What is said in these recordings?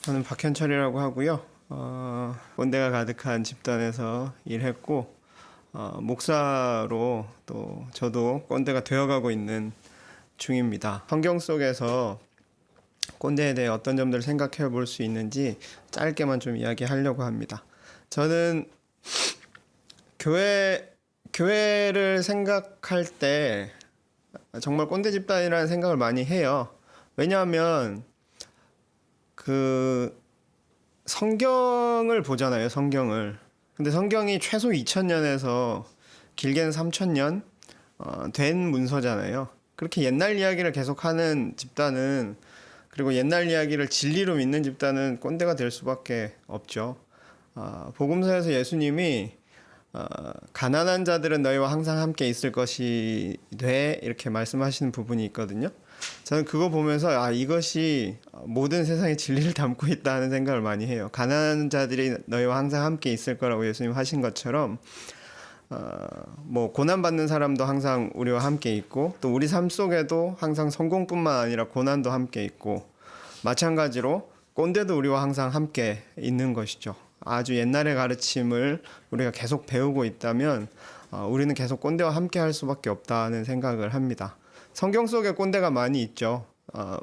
저는 박현철이라고 하고요. 꼰대가 가득한 집단에서 일했고 목사로 또 저도 꼰대가 되어가고 있는 중입니다. 성경 속에서 꼰대에 대해 어떤 점들을 생각해 볼 수 있는지 짧게만 좀 이야기하려고 합니다. 저는 교회를 생각할 때 정말 꼰대 집단이라는 생각을 많이 해요. 왜냐하면 그 성경을 보잖아요. 성경을. 근데 성경이 최소 2000년에서 길게는 3000년 된 문서잖아요. 그렇게 옛날 이야기를 계속하는 집단은, 그리고 옛날 이야기를 진리로 믿는 집단은 꼰대가 될 수밖에 없죠. 복음서에서 예수님이 가난한 자들은 너희와 항상 함께 있을 것이 돼, 이렇게 말씀하시는 부분이 있거든요. 저는 그거 보면서 이것이 모든 세상의 진리를 담고 있다는 생각을 많이 해요. 가난한 자들이 너희와 항상 함께 있을 거라고 예수님 하신 것처럼 뭐 고난받는 사람도 항상 우리와 함께 있고, 또 우리 삶 속에도 항상 성공뿐만 아니라 고난도 함께 있고, 마찬가지로 꼰대도 우리와 항상 함께 있는 것이죠. 아주 옛날의 가르침을 우리가 계속 배우고 있다면 우리는 계속 꼰대와 함께 할 수밖에 없다는 생각을 합니다. 성경 속에 꼰대가 많이 있죠.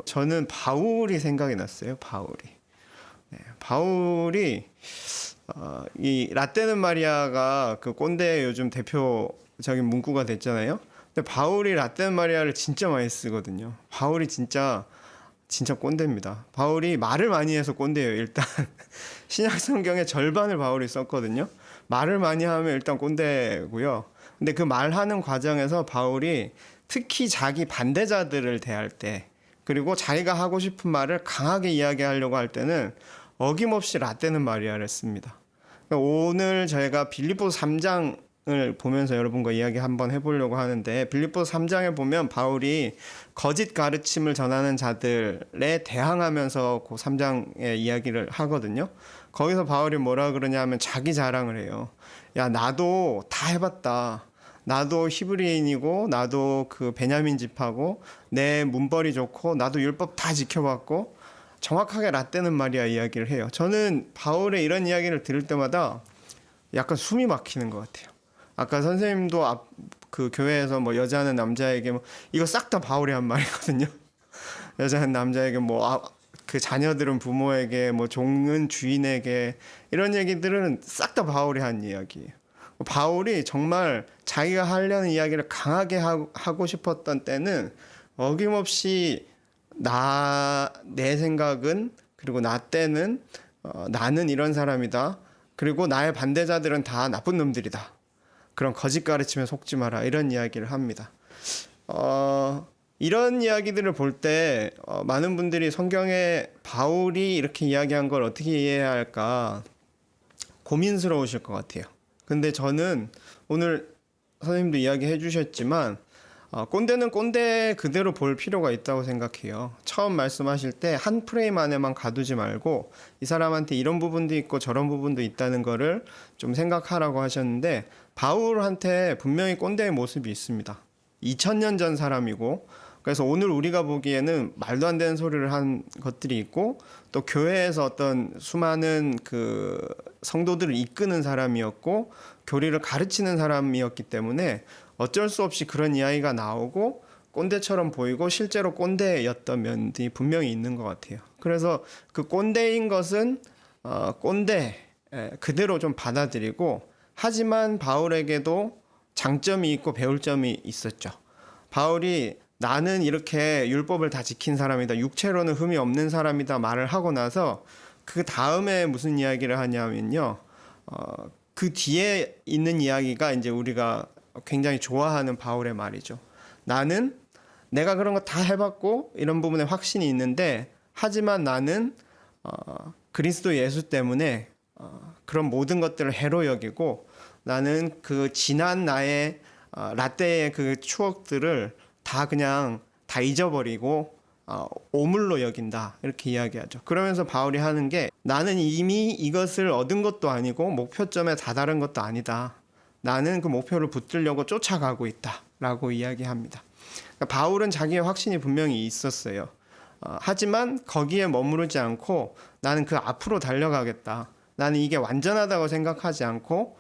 저는 바울이 생각이 났어요. 바울이 이 라떼는 마리아가 그 꼰대의 요즘 대표적인 문구가 됐잖아요. 근데 바울이 라떼는 마리아를 진짜 많이 쓰거든요. 바울이 진짜 꼰대입니다. 바울이 말을 많이 해서 꼰대예요. 일단 신약 성경의 절반을 바울이 썼거든요. 말을 많이 하면 일단 꼰대고요. 근데 그 말하는 과정에서 바울이 특히 자기 반대자들을 대할 때, 그리고 자기가 하고 싶은 말을 강하게 이야기하려고 할 때는 어김없이 라떼는 마리아를 씁니다. 오늘 저희가 빌립보서 3장을 보면서 여러분과 이야기 한번 해보려고 하는데, 빌립보서 3장에 보면 바울이 거짓 가르침을 전하는 자들에 대항하면서 그 3장의 이야기를 하거든요. 거기서 바울이 뭐라 그러냐 하면 자기 자랑을 해요. 야, 나도 다 해봤다. 나도 히브리인이고, 나도 그 베냐민 집하고, 내 문벌이 좋고, 나도 율법 다 지켜봤고, 정확하게 라떼는 마리아 이야기를 해요. 저는 바울의 이런 이야기를 들을 때마다 약간 숨이 막히는 것 같아요. 아까 선생님도 그 교회에서 뭐 여자는 남자에게 이거 싹 다 바울이 한 말이거든요. 여자는 남자에게 그 자녀들은 부모에게, 종은 주인에게, 이런 얘기들은 싹 다 바울이 한 이야기예요. 바울이 정말 자기가 하려는 이야기를 강하게 하고 싶었던 때는 어김없이 내 생각은, 그리고 나 때는 나는 이런 사람이다, 그리고 나의 반대자들은 다 나쁜 놈들이다, 그런 거짓 가르침에 속지 마라, 이런 이야기를 합니다. 이런 이야기들을 볼 때 많은 분들이 성경에 바울이 이렇게 이야기한 걸 어떻게 이해해야 할까 고민스러우실 것 같아요. 근데 저는 오늘 선생님도 이야기해 주셨지만 꼰대는 꼰대 그대로 볼 필요가 있다고 생각해요. 처음 말씀하실 때 한 프레임 안에만 가두지 말고 이 사람한테 이런 부분도 있고 저런 부분도 있다는 거를 좀 생각하라고 하셨는데, 바울한테 분명히 꼰대의 모습이 있습니다. 2000년 전 사람이고, 그래서 오늘 우리가 보기에는 말도 안 되는 소리를 한 것들이 있고, 또 교회에서 어떤 수많은 그 성도들을 이끄는 사람이었고, 교리를 가르치는 사람이었기 때문에 어쩔 수 없이 그런 이야기가 나오고 꼰대처럼 보이고 실제로 꼰대였던 면이 분명히 있는 것 같아요. 그래서 그 꼰대인 것은 꼰대 그대로 좀 받아들이고, 하지만 바울에게도 장점이 있고 배울 점이 있었죠. 바울이 나는 이렇게 율법을 다 지킨 사람이다, 육체로는 흠이 없는 사람이다 말을 하고 나서 그 다음에 무슨 이야기를 하냐면요, 그 뒤에 있는 이야기가 이제 우리가 굉장히 좋아하는 바울의 말이죠. 나는 내가 그런 거 다 해봤고 이런 부분에 확신이 있는데, 하지만 나는 그리스도 예수 때문에 그런 모든 것들을 해로 여기고, 나는 그 지난 나의 라떼의 그 추억들을 다 그냥 다 잊어버리고 오물로 여긴다, 이렇게 이야기하죠. 그러면서 바울이 하는 게, 나는 이미 이것을 얻은 것도 아니고 목표점에 다다른 것도 아니다. 나는 그 목표를 붙들려고 쫓아가고 있다 라고 이야기합니다. 그러니까 바울은 자기의 확신이 분명히 있었어요. 하지만 거기에 머무르지 않고 나는 그 앞으로 달려가겠다. 나는 이게 완전하다고 생각하지 않고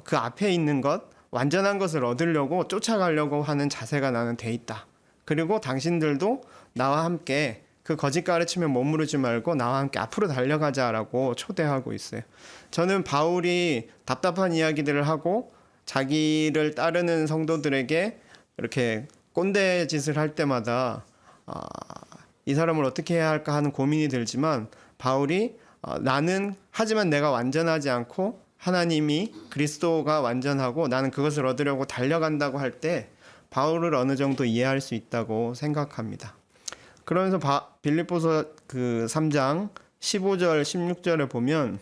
그 앞에 있는 것, 완전한 것을 얻으려고 쫓아가려고 하는 자세가 나는 돼 있다. 그리고 당신들도 나와 함께 그 거짓 가르치면 머무르지 말고 나와 함께 앞으로 달려가자라고 초대하고 있어요. 저는 바울이 답답한 이야기들을 하고 자기를 따르는 성도들에게 이렇게 꼰대 짓을 할 때마다 이 사람을 어떻게 해야 할까 하는 고민이 들지만 바울이 나는 하지만 내가 완전하지 않고 하나님이 그리스도가 완전하고 나는 그것을 얻으려고 달려간다고 할 때 바울을 어느 정도 이해할 수 있다고 생각합니다. 그러면서 빌립보서 그 3장 15절 16절에 보면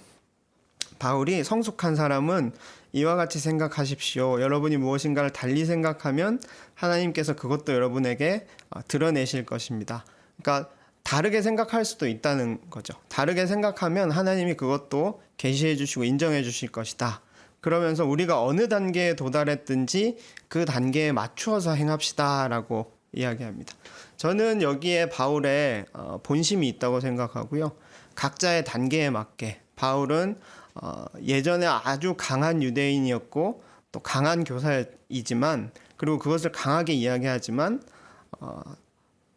바울이 성숙한 사람은 이와 같이 생각하십시오. 여러분이 무엇인가를 달리 생각하면 하나님께서 그것도 여러분에게 드러내실 것입니다. 그러니까 다르게 생각할 수도 있다는 거죠. 다르게 생각하면 하나님이 그것도 계시해 주시고 인정해 주실 것이다. 그러면서 우리가 어느 단계에 도달했든지 그 단계에 맞추어서 행합시다라고 이야기합니다. 저는 여기에 바울의 본심이 있다고 생각하고요. 각자의 단계에 맞게 바울은 예전에 아주 강한 유대인이었고 또 강한 교사이지만 그리고 그것을 강하게 이야기하지만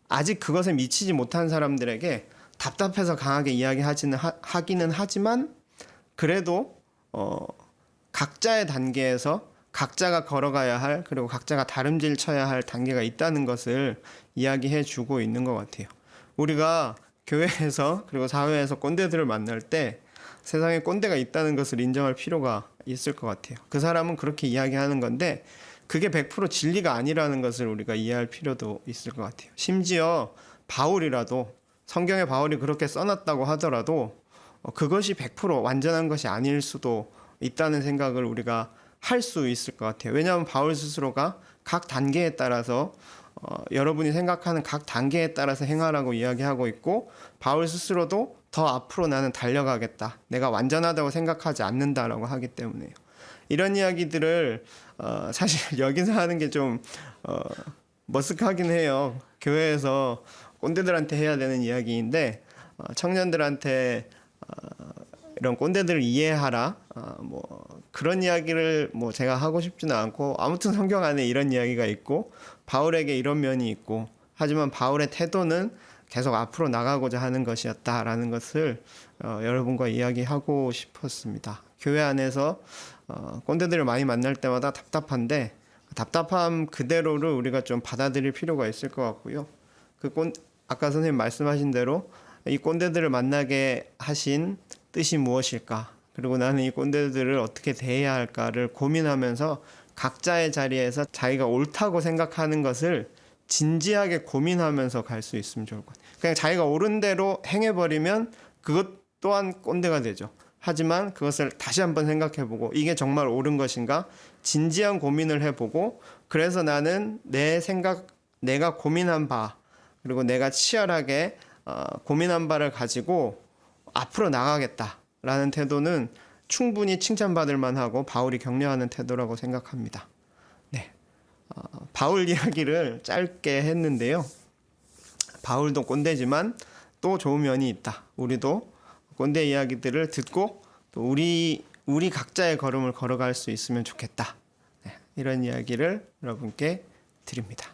아직 그것에 미치지 못한 사람들에게 답답해서 강하게 하기는 하지만 그래도 각자의 단계에서 각자가 걸어가야 할 그리고 각자가 다름질 쳐야 할 단계가 있다는 것을 이야기해 주고 있는 것 같아요. 우리가 교회에서 그리고 사회에서 꼰대들을 만날 때 세상에 꼰대가 있다는 것을 인정할 필요가 있을 것 같아요. 그 사람은 그렇게 이야기하는 건데 그게 100% 진리가 아니라는 것을 우리가 이해할 필요도 있을 것 같아요. 심지어 바울이라도 성경에 바울이 그렇게 써놨다고 하더라도 그것이 100% 완전한 것이 아닐 수도 있다는 생각을 우리가 할 수 있을 것 같아요. 왜냐하면 바울 스스로가 각 단계에 따라서 여러분이 생각하는 각 단계에 따라서 행하라고 이야기하고 있고 바울 스스로도 더 앞으로 나는 달려가겠다. 내가 완전하다고 생각하지 않는다라고 하기 때문에요. 이런 이야기들을 사실 여기서 하는 게 좀 머쓱하긴 해요. 교회에서 꼰대들한테 해야 되는 이야기인데 청년들한테 이런 꼰대들을 이해하라 뭐 그런 이야기를 뭐 제가 하고 싶지는 않고 아무튼 성경 안에 이런 이야기가 있고 바울에게 이런 면이 있고 하지만 바울의 태도는 계속 앞으로 나가고자 하는 것이었다라는 것을 여러분과 이야기하고 싶었습니다. 교회 안에서 꼰대들을 많이 만날 때마다 답답한데 답답함 그대로를 우리가 좀 받아들일 필요가 있을 것 같고요. 아까 선생님 말씀하신 대로 이 꼰대들을 만나게 하신 뜻이 무엇일까? 그리고 나는 이 꼰대들을 어떻게 대해야 할까를 고민하면서 각자의 자리에서 자기가 옳다고 생각하는 것을 진지하게 고민하면서 갈 수 있으면 좋을 것 같아요. 그냥 자기가 옳은 대로 행해버리면 그것 또한 꼰대가 되죠. 하지만 그것을 다시 한번 생각해보고 이게 정말 옳은 것인가? 진지한 고민을 해보고 그래서 나는 내 생각, 내가 고민한 바 그리고 내가 치열하게 고민한 바를 가지고 앞으로 나가겠다라는 태도는 충분히 칭찬받을 만하고 바울이 격려하는 태도라고 생각합니다. 네, 바울 이야기를 짧게 했는데요. 바울도 꼰대지만 또 좋은 면이 있다. 우리도 꼰대 이야기들을 듣고 또 우리 각자의 걸음을 걸어갈 수 있으면 좋겠다. 네, 이런 이야기를 여러분께 드립니다.